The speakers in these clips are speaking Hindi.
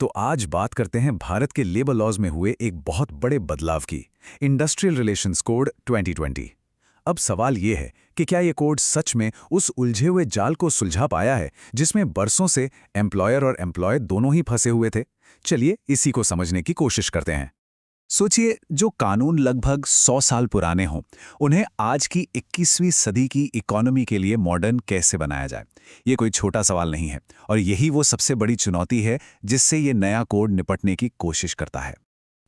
तो आज बात करते हैं भारत के लेबर लॉज में हुए एक बहुत बड़े बदलाव की, इंडस्ट्रियल रिलेशंस कोड 2020। अब सवाल ये है कि क्या ये कोड सच में उस उलझे हुए जाल को सुलझा पाया है जिसमें बरसों से एम्प्लॉयर और एम्प्लॉय दोनों ही फंसे हुए थे। चलिए इसी को समझने की कोशिश करते हैं। सोचिए, जो कानून लगभग 100 साल पुराने हों, उन्हें आज की 21वीं सदी की इकोनॉमी के लिए मॉडर्न कैसे बनाया जाए। ये कोई छोटा सवाल नहीं है और यही वो सबसे बड़ी चुनौती है जिससे ये नया कोड निपटने की कोशिश करता है।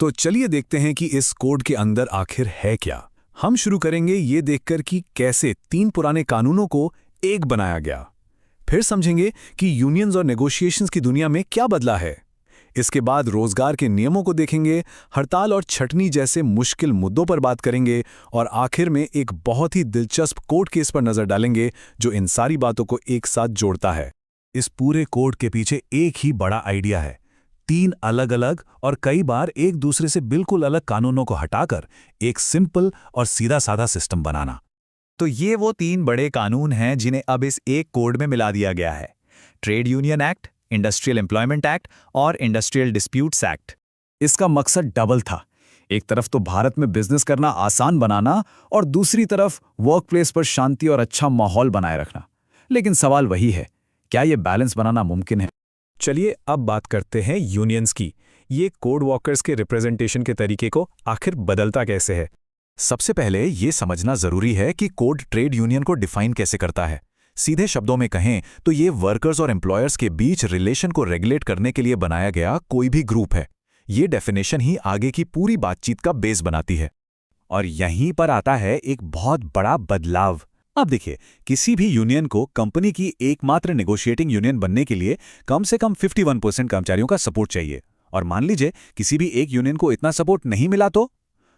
तो चलिए देखते हैं कि इस कोड के अंदर आखिर है क्या। हम शुरू करेंगे ये देखकर कि कैसे 3 पुराने कानूनों को एक बनाया गया। फिर समझेंगे कि यूनियंस और नेगोशिएशंस की दुनिया में क्या बदला है। इसके बाद रोजगार के नियमों को देखेंगे, हड़ताल और छटनी जैसे मुश्किल मुद्दों पर बात करेंगे और आखिर में एक बहुत ही दिलचस्प कोर्ट केस पर नजर डालेंगे जो इन सारी बातों को एक साथ जोड़ता है। इस पूरे कोड के पीछे एक ही बड़ा आइडिया है, 3 अलग अलग और कई बार एक दूसरे से बिल्कुल अलग कानूनों को हटाकर एक सिंपल और सीधा साधा सिस्टम बनाना। तो ये वो 3 बड़े कानून हैं जिन्हें अब इस एक कोड में मिला दिया गया है। Trade union act, industrial employment act और इंडस्ट्रियल डिस्प्यूट्स एक्ट। इसका मकसद डबल था, एक तरफ तो भारत में बिजनेस करना आसान बनाना और दूसरी तरफ वर्कप्लेस पर शांति और अच्छा माहौल बनाए रखना। लेकिन सवाल वही है, क्या ये बैलेंस बनाना मुमकिन है? चलिए अब बात करते हैं यूनियंस की। ये कोड वॉकर्स के रिप्रेजेंटेशन के तरीके को आखिर बदलता कैसे है। सबसे पहले ये समझना जरूरी है कि कोड ट्रेड यूनियन को डिफाइन कैसे करता है। सीधे शब्दों में कहें तो ये वर्कर्स और एम्प्लॉयर्स के बीच रिलेशन को रेगुलेट करने के लिए बनाया गया कोई भी ग्रुप है। ये डेफिनेशन ही आगे की पूरी बातचीत का बेस बनाती है। और यहीं पर आता है एक बहुत बड़ा बदलाव। अब देखिए, किसी भी यूनियन को कंपनी की एकमात्र नेगोशिएटिंग यूनियन बनने के लिए कम से कम 51% कर्मचारियों का सपोर्ट चाहिए। और मान लीजिए किसी भी एक यूनियन को इतना सपोर्ट नहीं मिला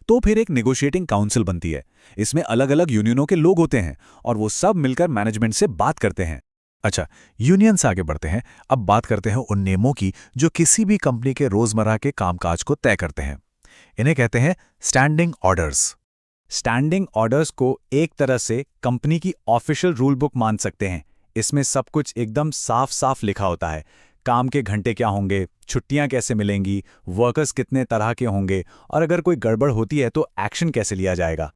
तो फिर एक नेगोशिएटिंग काउंसिल बनती है। इसमें अलग अलग यूनियनों के लोग होते हैं और वो सब मिलकर मैनेजमेंट से बात करते हैं। अच्छा, यूनियन से आगे बढ़ते हैं। अब बात करते हैं उन नियमों की जो किसी भी कंपनी के रोजमर्रा के कामकाज को तय करते हैं। इन्हें कहते हैं स्टैंडिंग ऑर्डर्स। स्टैंडिंग ऑर्डर्स को एक तरह से कंपनी की ऑफिशियल रूल बुक मान सकते हैं। इसमें सब कुछ एकदम साफ साफ लिखा होता है। काम के घंटे क्या होंगे, छुट्टियां कैसे मिलेंगी, वर्कर्स कितने तरह के होंगे और अगर कोई गड़बड़ होती है तो एक्शन कैसे लिया जाएगा।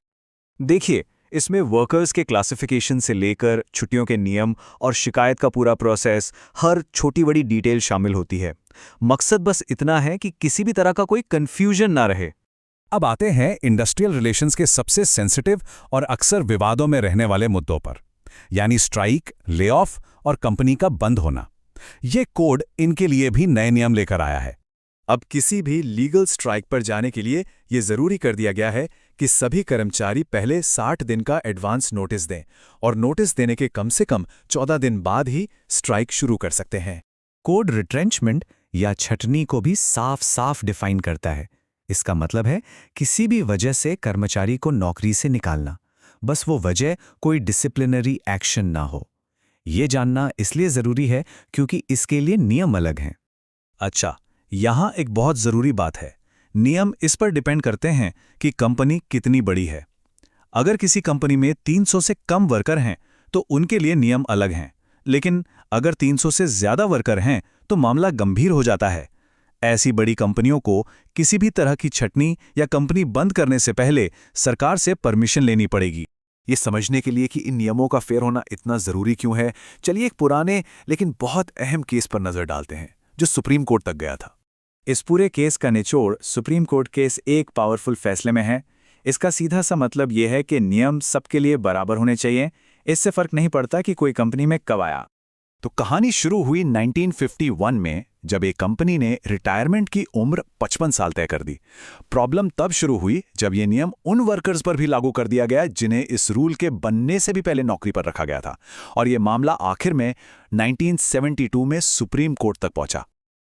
देखिए, इसमें वर्कर्स के क्लासिफिकेशन से लेकर छुट्टियों के नियम और शिकायत का पूरा प्रोसेस, हर छोटी बड़ी डिटेल शामिल होती है। मकसद बस इतना है कि किसी भी तरह का कोई कंफ्यूजन ना रहे। अब आते हैं इंडस्ट्रियल रिलेशंस के सबसे सेंसिटिव और अक्सर विवादों में रहने वाले मुद्दों पर, यानी स्ट्राइक, ले ऑफ और कंपनी का बंद होना। ये कोड इनके लिए भी नए नियम लेकर आया है। अब किसी भी लीगल स्ट्राइक पर जाने के लिए ये जरूरी कर दिया गया है कि सभी कर्मचारी पहले 60 दिन का एडवांस नोटिस दें और नोटिस देने के कम से कम 14 दिन बाद ही स्ट्राइक शुरू कर सकते हैं। कोड रिट्रेंचमेंट या छटनी को भी साफ साफ डिफाइन करता है। इसका मतलब है किसी भी वजह से कर्मचारी को नौकरी से निकालना, बस वो वजह कोई डिसिप्लिनरी एक्शन ना हो। ये जानना इसलिए जरूरी है क्योंकि इसके लिए नियम अलग हैं। अच्छा, यहाँ एक बहुत जरूरी बात है, नियम इस पर डिपेंड करते हैं कि कंपनी कितनी बड़ी है। अगर किसी कंपनी में 300 से कम वर्कर हैं तो उनके लिए नियम अलग हैं, लेकिन अगर 300 से ज्यादा वर्कर हैं तो मामला गंभीर हो जाता है। ऐसी बड़ी कंपनियों को किसी भी तरह की छटनी या कंपनी बंद करने से पहले सरकार से परमिशन लेनी पड़ेगी। ये समझने के लिए कि इन नियमों का फेयर होना इतना जरूरी क्यों है, चलिए एक पुराने लेकिन बहुत अहम केस पर नजर डालते हैं जो सुप्रीम कोर्ट तक गया था। इस पूरे केस का निचोड़ सुप्रीम कोर्ट के इस एक पावरफुल फैसले में है। इसका सीधा सा मतलब यह है कि नियम सबके लिए बराबर होने चाहिए। इससे फर्क नहीं पड़ता कि कोई कंपनी में कब आया। तो कहानी शुरू हुई 1951 में, जब एक कंपनी ने रिटायरमेंट की उम्र 55 साल तय कर दी। प्रॉब्लम तब शुरू हुई जब यह नियम उन वर्कर्स पर भी लागू कर दिया गया जिन्हें इस रूल के बनने से भी पहले नौकरी पर रखा गया था। और यह मामला आखिर में 1972 में सुप्रीम कोर्ट तक पहुंचा।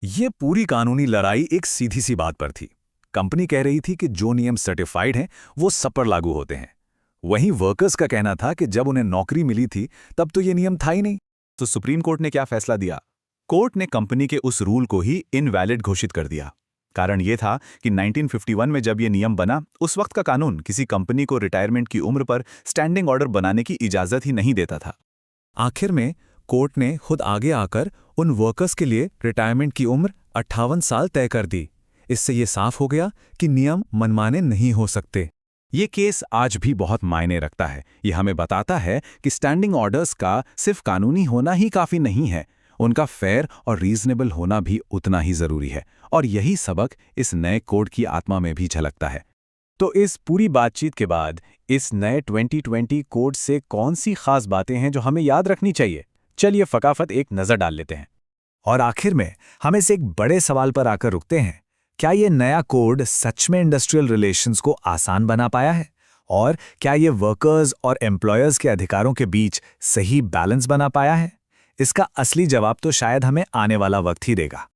ये पूरी कानूनी लड़ाई एक सीधी सी बात पर थी। कंपनी कह रही थी कि जो नियम सर्टिफाइड हैं वो सब पर लागू होते हैं। वहीं वर्कर्स का कहना था कि जब उन्हें नौकरी मिली थी तब तो ये नियम था ही नहीं। तो सुप्रीम कोर्ट ने क्या फैसला दिया? कोर्ट ने कंपनी के उस रूल को ही इनवैलिड घोषित कर दिया। कारण यह था कि 1951 में जब यह नियम बना, उस वक्त का कानून किसी कंपनी को रिटायरमेंट की उम्र पर स्टैंडिंग ऑर्डर बनाने की इजाजत ही नहीं देता था। आखिर में कोर्ट ने खुद आगे आकर उन वर्कर्स के लिए रिटायरमेंट की उम्र 58 साल तय कर दी। इससे ये साफ हो गया कि नियम मनमाने नहीं हो सकते। ये केस आज भी बहुत मायने रखता है। ये हमें बताता है कि स्टैंडिंग ऑर्डर्स का सिर्फ कानूनी होना ही काफ़ी नहीं है, उनका फेयर और रीजनेबल होना भी उतना ही ज़रूरी है। और यही सबक इस नए कोड की आत्मा में भी झलकता है। तो इस पूरी बातचीत के बाद इस नए 2020 कोड से कौन सी खास बातें हैं जो हमें याद रखनी चाहिए? चलिए फटाफट एक नज़र डाल लेते हैं। और आखिर में हम इस एक बड़े सवाल पर आकर रुकते हैं, क्या ये नया कोड सच में इंडस्ट्रियल रिलेशंस को आसान बना पाया है? और क्या ये वर्कर्स और एम्प्लॉयर्स के अधिकारों के बीच सही बैलेंस बना पाया है? इसका असली जवाब तो शायद हमें आने वाला वक्त ही देगा।